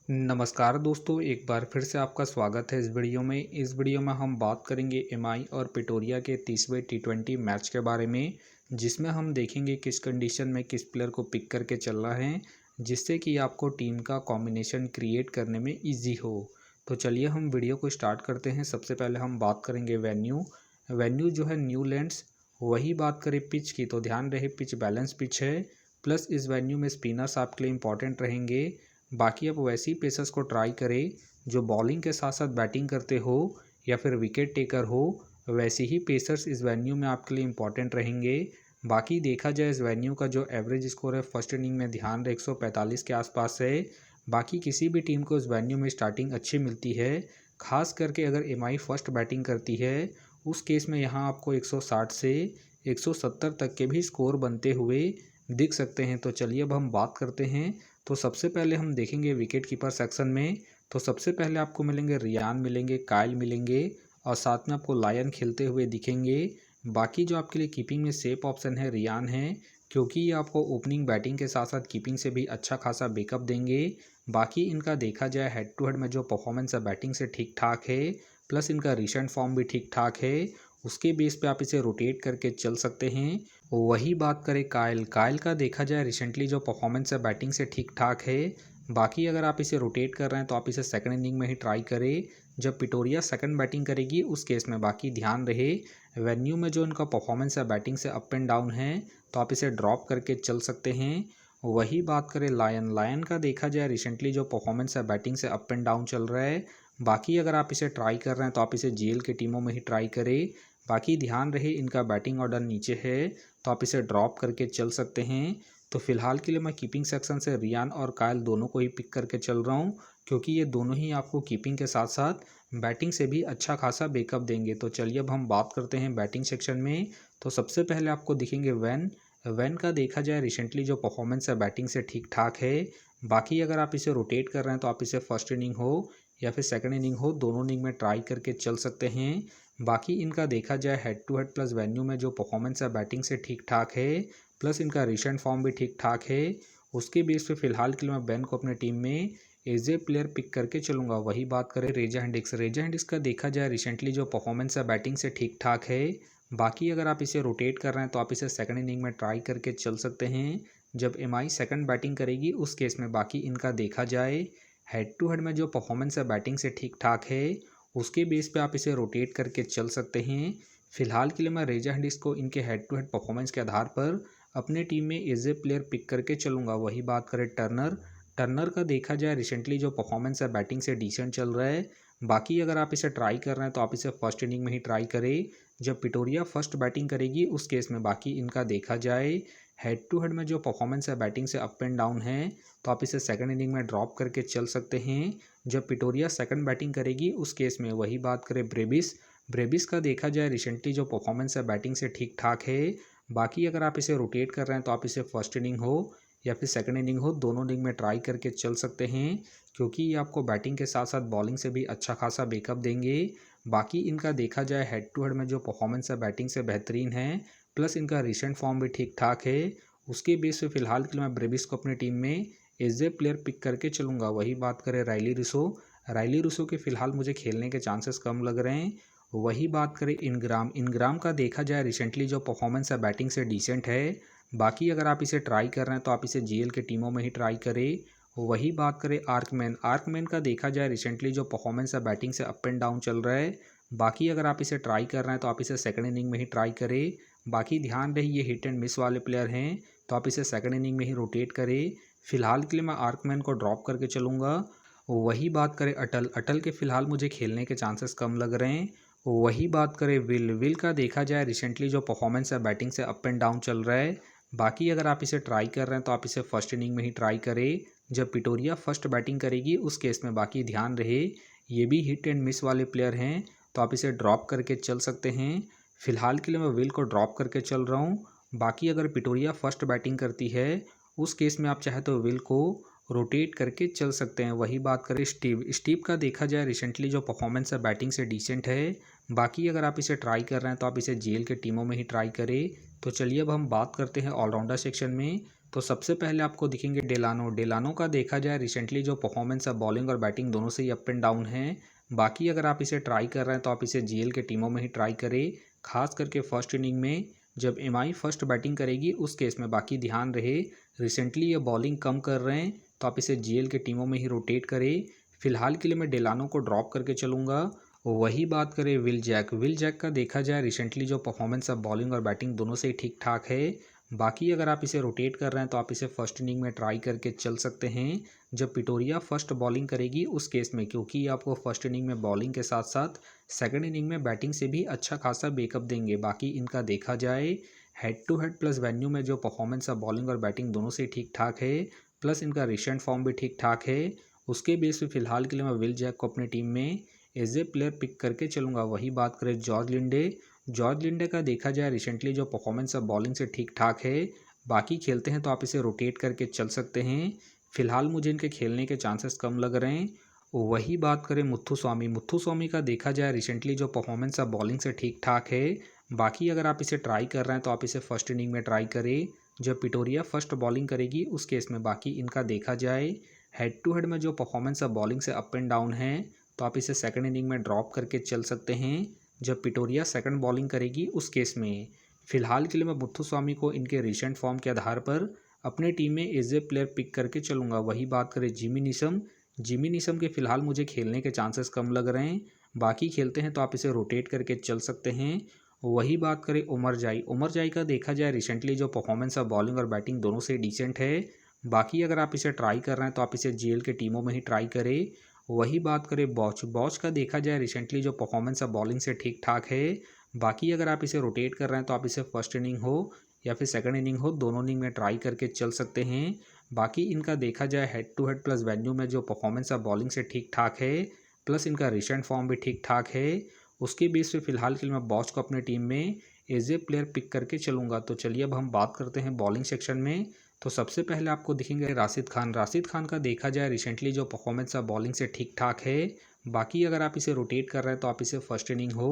नमस्कार दोस्तों, एक बार फिर से आपका स्वागत है इस वीडियो में हम बात करेंगे एमआई और पिटोरिया के 30वें टी20 मैच के बारे में, जिसमें हम देखेंगे किस कंडीशन में किस प्लेयर को पिक करके चलना है, जिससे कि आपको टीम का कॉम्बिनेशन क्रिएट करने में इजी हो। तो चलिए हम वीडियो को स्टार्ट करते हैं। सबसे पहले हम बात करेंगे वेन्यू जो है न्यूलैंड्स। वही बात करें पिच की, तो ध्यान रहे पिच बैलेंस पिच है, प्लस इस वेन्यू में स्पिनर्स आपके लिए इंपॉर्टेंट रहेंगे। बाकी आप वैसे ही पेसर्स को ट्राई करें जो बॉलिंग के साथ साथ बैटिंग करते हो या फिर विकेट टेकर हो। वैसे ही पेसर्स इस वेन्यू में आपके लिए इंपॉर्टेंट रहेंगे। बाकी देखा जाए इस वेन्यू का जो एवरेज स्कोर है फर्स्ट इनिंग में ध्यान रहे 145 के आसपास है। बाकी किसी भी टीम को इस वेन्यू में स्टार्टिंग अच्छी मिलती है, खास करके अगर एमआई फर्स्ट बैटिंग करती है उस केस में यहाँ आपको 160 से 170 तक के भी स्कोर बनते हुए दिख सकते हैं। तो चलिए अब हम बात करते हैं। तो सबसे पहले हम देखेंगे विकेट कीपर सेक्शन में। तो सबसे पहले आपको मिलेंगे रियान, मिलेंगे काइल, मिलेंगे और साथ में आपको लायन खेलते हुए दिखेंगे। बाकी जो आपके लिए कीपिंग में सेफ ऑप्शन है रियान है, क्योंकि ये आपको ओपनिंग बैटिंग के साथ साथ कीपिंग से भी अच्छा खासा बैकअप देंगे। बाकी इनका देखा जाए हेड टू हेड में जो परफॉर्मेंस है बैटिंग से ठीक ठाक है, प्लस इनका रिसेंट फॉर्म भी ठीक ठाक है। उसके बेस पे आप इसे रोटेट करके चल सकते हैं। वही बात करें काइल का देखा जाए रिसेंटली जो परफॉर्मेंस है बैटिंग से ठीक ठाक है। बाकी अगर आप इसे रोटेट कर रहे हैं तो आप इसे सेकंड इनिंग में ही ट्राई करें जब पिटोरिया सेकंड बैटिंग करेगी उस केस में। बाकी ध्यान रहे वेन्यू में जो इनका परफॉर्मेंस है बैटिंग से अप एंड डाउन है, तो आप इसे ड्रॉप करके चल सकते हैं। वही बात करें लायन का देखा जाए रिसेंटली जो परफॉर्मेंस है बैटिंग से अप एंड डाउन चल रहा है। बाकी अगर आप इसे ट्राई कर रहे हैं तो आप इसे जीएल की टीमों में ही ट्राई करें। बाकी ध्यान रहे इनका बैटिंग ऑर्डर नीचे है, तो आप इसे ड्रॉप करके चल सकते हैं। तो फिलहाल के लिए मैं कीपिंग सेक्शन से रियान और कायल दोनों को ही पिक करके चल रहा हूँ, क्योंकि ये दोनों ही आपको कीपिंग के साथ साथ बैटिंग से भी अच्छा खासा बैकअप देंगे। तो चलिए अब हम बात करते हैं बैटिंग सेक्शन में। तो सबसे पहले आपको दिखेंगे वैन का देखा जाए रिसेंटली जो परफॉर्मेंस है बैटिंग से ठीक ठाक है। बाकी अगर आप इसे रोटेट कर रहे हैं तो आप इसे फर्स्ट इनिंग हो या फिर सेकंड इनिंग हो, दोनों इनिंग में ट्राई करके चल सकते हैं। बाकी इनका देखा जाए head to head plus venue में जो परफॉर्मेंस है बैटिंग से ठीक ठाक है, प्लस इनका रिसेंट फॉर्म भी ठीक ठाक है। उसके बेस पे फिलहाल के लिए मैं बेन को अपने टीम में एज ए प्लेयर पिक करके चलूँगा। वही बात करें रेजा हेंड्रिक्स का देखा जाए रिसेंटली जो परफॉर्मेंस है बैटिंग से ठीक ठाक है। बाकी अगर आप इसे रोटेट कर रहे हैं तो आप इसे सेकंड इनिंग में ट्राई करके चल सकते हैं जब एमआई सेकंड बैटिंग करेगी उस केस में। बाकी इनका देखा जाए हेड टू हेड में जो परफॉर्मेंस है बैटिंग से ठीक ठाक है, उसके बेस पे आप इसे रोटेट करके चल सकते हैं। फिलहाल के लिए मैं रेजा हेंड्रिक्स को इनके हेड टू हेड परफॉर्मेंस के आधार पर अपने टीम में एज ए प्लेयर पिक करके चलूँगा। वही बात करें टर्नर का देखा जाए रिसेंटली जो परफॉर्मेंस है बैटिंग से डिसेंट चल रहा है। बाकी अगर आप इसे ट्राई कर रहे हैं तो आप इसे फर्स्ट इनिंग में ही ट्राई करें जब पिटोरिया फर्स्ट बैटिंग करेगी उस केस में। बाकी इनका देखा जाए हेड टू हेड में जो परफॉर्मेंस है बैटिंग से अप एंड डाउन है, तो आप इसे सेकंड इनिंग में ड्रॉप करके चल सकते हैं जब पिटोरिया सेकंड बैटिंग करेगी उस केस में। वही बात करें ब्रेबिस का देखा जाए रिसेंटली जो परफॉर्मेंस है बैटिंग से ठीक ठाक है। बाकी अगर आप इसे रोटेट कर रहे हैं तो आप इसे फर्स्ट इनिंग हो या फिर सेकंड इनिंग हो, दोनों इनिंग में ट्राई करके चल सकते हैं, क्योंकि ये आपको बैटिंग के साथ साथ बॉलिंग से भी अच्छा खासा बैकअप देंगे। बाकी इनका देखा जाए हेड टू हेड में जो परफॉर्मेंस है बैटिंग से बेहतरीन है, प्लस इनका रिसेंट फॉर्म भी ठीक ठाक है। उसके बेस पे फिलहाल के लिए मैं ब्रेबिस को अपनी टीम में एज ए प्लेयर पिक करके चलूँगा। वही बात करें रायली रूसो के फिलहाल मुझे खेलने के चांसेस कम लग रहे हैं। वही बात करें इनग्राम का देखा जाए रिसेंटली जो परफॉर्मेंस है बैटिंग से डिसेंट है। बाकी अगर आप इसे ट्राई कर रहे हैं तो आप इसे जीएल के टीमों में ही ट्राई करें। वही बात करें आर्कमैन का देखा जाए रिसेंटली जो परफॉर्मेंस है बैटिंग से अप एंड डाउन चल रहा है। बाकी अगर आप इसे ट्राई कर रहे हैं तो आप इसे सेकंड इनिंग में ही ट्राई करें। बाकी ध्यान रहे ये हिट एंड मिस वाले प्लेयर हैं, तो आप इसे सेकंड इनिंग में ही रोटेट करें। फिलहाल के लिए मैं आर्कमैन को ड्रॉप करके चलूँगा। वही बात करें अटल के फिलहाल मुझे खेलने के चांसेस कम लग रहे हैं। वही बात करें विल का देखा जाए रिसेंटली जो परफॉर्मेंस है बैटिंग से अप एंड डाउन चल रहा है। बाकी अगर आप इसे ट्राई कर रहे हैं तो आप इसे फर्स्ट इनिंग में ही ट्राई करें जब पिटोरिया फर्स्ट बैटिंग करेगी उस केस में। बाकी ध्यान रहे ये भी हिट एंड मिस वाले प्लेयर हैं, तो आप इसे ड्रॉप करके चल सकते हैं। फिलहाल के लिए मैं विल को ड्रॉप करके चल रहा हूँ। बाकी अगर पिटोरिया फर्स्ट बैटिंग करती है उस केस में आप चाहे तो विल को रोटेट करके चल सकते हैं। वही बात करें स्टीव का देखा जाए रिसेंटली जो परफॉर्मेंस है बैटिंग से डिसेंट है। बाकी अगर आप इसे ट्राई कर रहे हैं तो आप इसे जीएल के टीमों में ही ट्राई करें। तो चलिए अब हम बात करते हैं ऑलराउंडर सेक्शन में। तो सबसे पहले आपको दिखेंगे डेलानो। डेलानो का देखा जाए रिसेंटली जो परफॉर्मेंस है बॉलिंग और बैटिंग दोनों से ही अप एंड डाउन है। बाकी अगर आप इसे ट्राई कर रहे हैं तो आप इसे जीएल के टीमों में ही ट्राई करें, खास करके फर्स्ट इनिंग में जब एमआई फर्स्ट बैटिंग करेगी उस केस में। बाकी ध्यान रहे रिसेंटली ये बॉलिंग कम कर रहे हैं तो आप इसे जीएल के टीमों में ही रोटेट करें। फिलहाल के लिए मैं डेलानो को ड्रॉप करके चलूँगा। वही बात करें विल जैक। विल जैक का देखा जाए रिसेंटली जो परफॉर्मेंस है बॉलिंग और बैटिंग दोनों से ही ठीक ठाक है। बाकी अगर आप इसे रोटेट कर रहे हैं तो आप इसे फर्स्ट इनिंग में ट्राई करके चल सकते हैं जब पिटोरिया फर्स्ट बॉलिंग करेगी उस केस में, क्योंकि ये आपको फर्स्ट इनिंग में बॉलिंग के साथ साथ सेकंड इनिंग में बैटिंग से भी अच्छा खासा बैकअप देंगे। बाकी इनका देखा जाए head to head plus venue में जो परफॉर्मेंस है बॉलिंग और बैटिंग दोनों से ठीक ठाक है, प्लस इनका रिसेंट फॉर्म भी ठीक ठाक है। उसके बेस पे फिलहाल के लिए मैं विल जैक को अपनी टीम में एज ए प्लेयर पिक करके चलूँगा। वही बात करें जॉर्ज लिंडे। जॉर्ज लिंडे का देखा जाए रिसेंटली जो परफॉर्मेंस है बॉलिंग से ठीक ठाक है। बाकी खेलते हैं तो आप इसे रोटेट करके चल सकते हैं। फिलहाल मुझे इनके खेलने के चांसेस कम लग रहे हैं। वही बात करें मुत्थु स्वामी। मुत्थु स्वामी का देखा जाए रिसेंटली जो परफॉर्मेंस है बॉलिंग से ठीक ठाक है। बाकी अगर आप इसे ट्राई कर रहे हैं तो आप इसे फर्स्ट इनिंग में ट्राई करें जब पिटोरिया फर्स्ट बॉलिंग करेगी उस केस में। बाकी इनका देखा जाए हेड टू हेड में जो परफॉर्मेंस है बॉलिंग से अप एंड डाउन है तो आप इसे सेकंड इनिंग में ड्रॉप करके चल सकते हैं जब पिटोरिया सेकंड बॉलिंग करेगी उस केस में। फिलहाल के लिए मैं मुत्थु स्वामी को इनके रिसेंट फॉर्म के आधार पर अपने टीम में एज ए प्लेयर पिक करके चलूँगा। वही बात करें जिमी नीशम। जिमी नीशम के फिलहाल मुझे खेलने के चांसेस कम लग रहे हैं। बाकी खेलते हैं तो आप इसे रोटेट करके चल सकते हैं। वही बात करें उमर जाई। उमर जाई का देखा जाए रिसेंटली जो परफॉर्मेंस है बॉलिंग और बैटिंग दोनों से डिसेंट है। बाकी अगर आप इसे ट्राई कर रहे हैं तो आप इसे जीएल के टीमों में ही ट्राई करें। वही बात करें बॉच। बॉच का देखा जाए रिसेंटली जो परफॉर्मेंस है बॉलिंग से ठीक ठाक है। बाकी अगर आप इसे रोटेट कर रहे हैं तो आप इसे फर्स्ट इनिंग हो या फिर सेकंड इनिंग हो दोनों इनिंग में ट्राई करके चल सकते हैं। बाकी इनका देखा जाए head to head plus venue में जो परफॉर्मेंस है बॉलिंग से ठीक ठाक है, प्लस इनका रिसेंट फॉर्म भी ठीक ठाक है। उसके बेस पे फिलहाल के लिए मैं बॉच को अपने टीम में एज ए प्लेयर पिक करके चलूँगा। तो चलिए अब हम बात करते हैं बॉलिंग सेक्शन में। तो सबसे पहले आपको दिखेंगे राशिद खान। राशिद खान का देखा जाए रिसेंटली जो परफॉर्मेंस है बॉलिंग से ठीक ठाक है। बाकी अगर आप इसे रोटेट कर रहे हैं तो आप इसे फर्स्ट इनिंग हो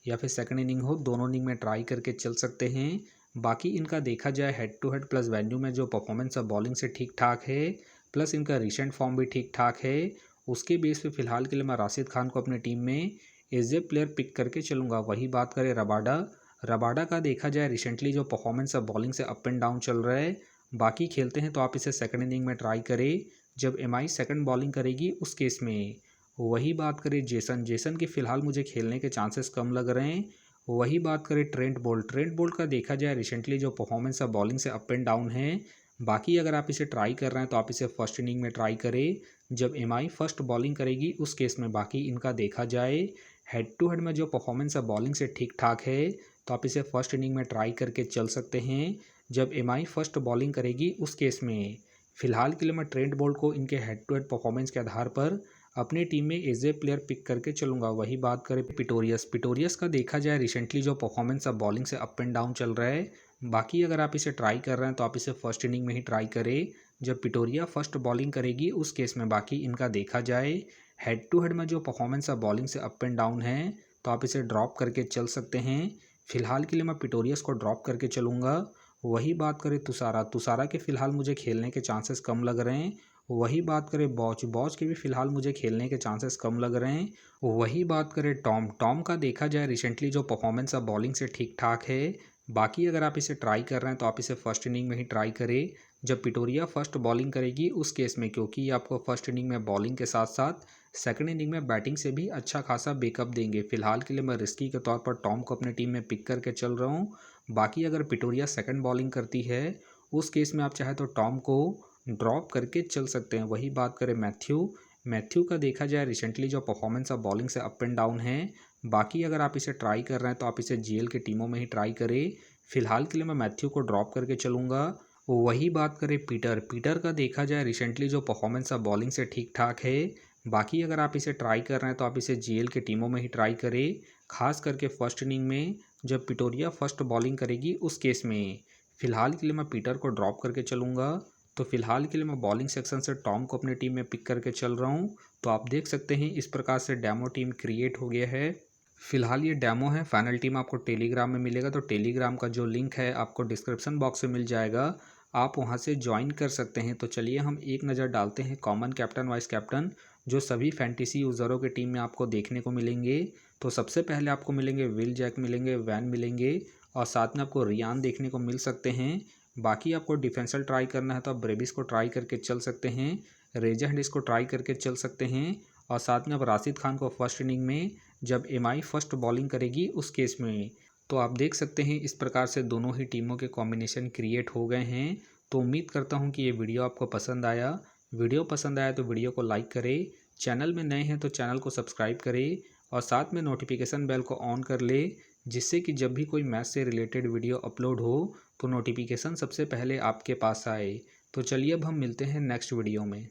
या फिर सेकंड इनिंग हो दोनों इनिंग में ट्राई करके चल सकते हैं। बाकी इनका देखा जाए head to head plus venue में जो परफॉर्मेंस है बॉलिंग से ठीक ठाक है, प्लस इनका रिसेंट फॉर्म भी ठीक ठाक है। उसके बेस पे फिलहाल के लिए मैं राशिद खान को अपनी टीम में एज ए प्लेयर पिक करके चलूँगा। वही बात करें रबाडा। रबाडा का देखा जाए रिसेंटली जो परफॉर्मेंस है बॉलिंग से अप एंड डाउन चल रहा है। बाकी खेलते हैं तो आप इसे सेकंड इनिंग में ट्राई करें जब एमआई सेकंड बॉलिंग करेगी उस केस में। वही बात करें जेसन। जेसन की फ़िलहाल मुझे खेलने के चांसेस कम लग रहे हैं। वही बात करें ट्रेंट बोल्ट। ट्रेंट बोल्ट का देखा जाए रिसेंटली जो परफॉर्मेंस है बॉलिंग से अप एंड डाउन है। बाकी अगर आप इसे ट्राई कर रहे हैं तो आप इसे फर्स्ट इनिंग में ट्राई करें जब एमआई फर्स्ट बॉलिंग करेगी उस केस में। बाकी इनका देखा जाए हेड टू हेड में जो परफॉर्मेंस है बॉलिंग से ठीक ठाक है तो आप इसे फर्स्ट इनिंग में ट्राई करके चल सकते हैं जब एमआई फर्स्ट बॉलिंग करेगी उस केस में। फिलहाल के लिए मैं ट्रेंट बोल्ट को इनके हेड टू हेड परफॉर्मेंस के आधार पर अपनी टीम में एज ए प्लेयर पिक करके चलूँगा। वही बात करें पिटोरियस। पिटोरियस का देखा जाए रिसेंटली जो परफॉर्मेंस है बॉलिंग से अप एंड डाउन चल रहा है। बाकी अगर आप इसे ट्राई कर रहे हैं तो आप इसे फर्स्ट इनिंग में ही ट्राई करें जब पिटोरिया फर्स्ट बॉलिंग करेगी उस केस में। बाकी इनका देखा जाए हेड टू हेड में जो परफॉर्मेंस है बॉलिंग से अप एंड डाउन है तो आप इसे ड्रॉप करके चल सकते हैं। फिलहाल के लिए मैं पिटोरियस को ड्रॉप करके चलूँगा। वही बात करें तुषारा। तुषारा के फ़िलहाल मुझे खेलने के चांसेस कम लग रहे हैं। वही बात करें बॉच। बॉच के भी फ़िलहाल मुझे खेलने के चांसेस कम लग रहे हैं। वही बात करें टॉम। टॉम का देखा जाए रिसेंटली जो परफॉर्मेंस है बॉलिंग से ठीक ठाक है। बाकी अगर आप इसे ट्राई कर रहे हैं तो आप इसे फर्स्ट इनिंग में ही ट्राई करें जब पिटोरिया फर्स्ट बॉलिंग करेगी उस केस में, क्योंकि ये आपको फर्स्ट इनिंग में बॉलिंग के साथ साथ सेकंड इनिंग में बैटिंग से भी अच्छा खासा बैकअप देंगे। फिलहाल के लिए मैं रिस्की के तौर पर टॉम को अपनी टीम में पिक करके चल रहा हूँ। बाकी अगर पिटोरिया सेकंड बॉलिंग करती है उस केस में आप चाहे तो टॉम को ड्रॉप करके चल सकते हैं। वही बात करें मैथ्यू। मैथ्यू का देखा जाए रिसेंटली जो परफॉर्मेंस है बॉलिंग से अप एंड डाउन है। बाकी अगर आप इसे ट्राई कर रहे हैं तो आप इसे जीएल की टीमों में ही ट्राई करें। फिलहाल के लिए मैं मैथ्यू को ड्रॉप करके चलूँगा। वही बात करें पीटर। पीटर का देखा जाए रिसेंटली जो परफॉर्मेंस है बॉलिंग से ठीक ठाक है। बाकी अगर आप इसे ट्राई कर रहे हैं तो आप इसे जीएल की टीमों में ही ट्राई करें, खास करके फर्स्ट इनिंग में जब पिटोरिया फर्स्ट बॉलिंग करेगी उस केस में। फिलहाल के लिए मैं पीटर को ड्रॉप करके चलूँगा। तो फिलहाल के लिए मैं बॉलिंग सेक्शन से टॉम को अपनी टीम में पिक करके चल रहा हूँ। तो आप देख सकते हैं इस प्रकार से डेमो टीम क्रिएट हो गया है। फिलहाल ये डेमो है। फाइनल टीम आपको टेलीग्राम में मिलेगा। तो टेलीग्राम का जो लिंक है आपको डिस्क्रिप्शन बॉक्स में मिल जाएगा। आप वहां से ज्वाइन कर सकते हैं। तो चलिए हम एक नज़र डालते हैं कॉमन कैप्टन वाइस कैप्टन जो सभी फैंटेसी यूज़रों के टीम में आपको देखने को मिलेंगे। तो सबसे पहले आपको मिलेंगे विल जैक मिलेंगे, वैन मिलेंगे और साथ में आपको रियान देखने को मिल सकते हैं। बाकी आपको डिफेंसल ट्राई करना है तो आप ब्रेविस को ट्राई करके चल सकते हैं, रेजा हेंडिस को ट्राई करके चल सकते हैं और साथ में आप राशिद खान को फर्स्ट इनिंग में जब एमआई फर्स्ट बॉलिंग करेगी उस केस में। तो आप देख सकते हैं इस प्रकार से दोनों ही टीमों के कॉम्बिनेशन क्रिएट हो गए हैं। तो उम्मीद करता हूं कि ये वीडियो आपको पसंद आया। वीडियो पसंद आया तो वीडियो को लाइक करें, चैनल में नए हैं तो चैनल को सब्सक्राइब करें और साथ में नोटिफिकेशन बेल को ऑन कर ले, जिससे कि जब भी कोई मैच से रिलेटेड वीडियो अपलोड हो तो नोटिफिकेशन सबसे पहले आपके पास आए। तो चलिए अब हम मिलते हैं नेक्स्ट वीडियो में।